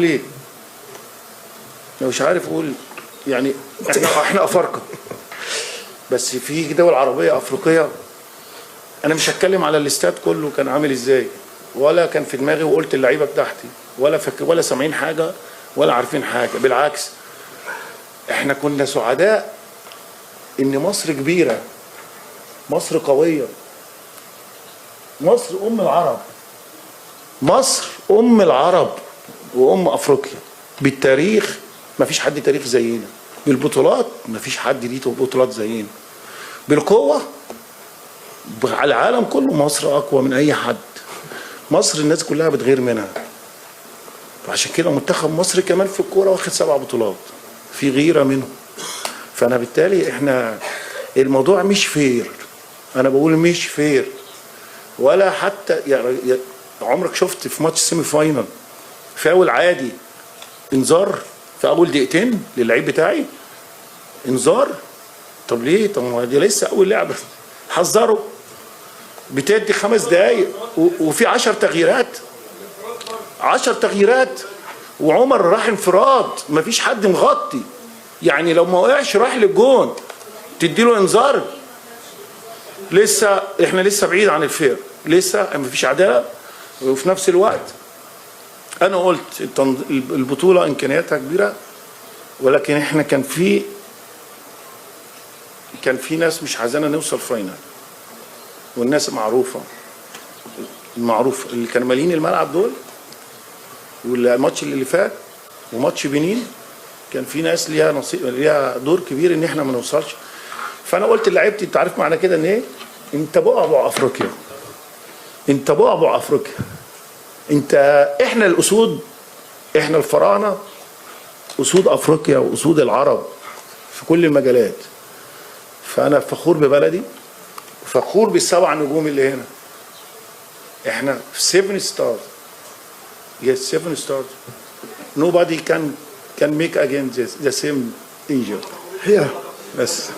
ليه؟ مش عارف اقول يعني احنا افارقه، بس في دول عربيه افريقيه. انا مش هتكلم على الاستاد كله كان عامل ازاي، ولا كان في دماغي وقلت اللعيبه بتاعتي، ولا سامعين حاجه ولا عارفين حاجه. بالعكس احنا كنا سعداء ان مصر كبيره، مصر قويه، مصر ام العرب، مصر ام العرب وام افريقيا. بالتاريخ مفيش حد تاريخ زينا، بالبطولات مفيش حد ليه بطولات زينا، بالقوه على العالم كله مصر اقوى من اي حد. مصر الناس كلها بتغير منها، وعشان كده منتخب مصر كمان في الكوره واخد 7 بطولات، في غيره منه. فانا بالتالي احنا الموضوع مش فير، انا بقول مش فير. ولا حتى يعني عمرك شفت في ماتش سيمي فاينل فاول عادي انذار في اول دقيقتين للعيب بتاعي؟ انذار؟ طب ليه؟ طب ما دي لسه اول لعبه، حذروا. بتدي 5 دقايق وفي 10 تغييرات، 10 تغييرات، وعمر راح انفراد مفيش حد مغطي، يعني لو ما وقعش راح للجون تديله انذار؟ احنا لسه بعيد عن الفير، لسه مفيش عداله. وفي نفس الوقت انا قلت البطوله امكانياتها كبيره، ولكن احنا كان في ناس مش عايزانا نوصل فاينل، والناس معروفه اللي كانوا مالين الملعب دول. والماتش اللي فات وماتش بنين كان في ناس ليها دور كبير ان احنا ما نوصلش. فانا قلت لعيبتي انت عارف معنى كده ان ايه؟ انت بعبع افريقيا، انت بعبع افريقيا، احنا الاسود، احنا الفراعنه، اسود افريقيا واسود العرب في كل المجالات. فانا فخور ببلدي، فخور بال7 نجوم اللي هنا. احنا 7 ستارز. Yes, 7 stars. Nobody can make again the same injury. Yeah. بس.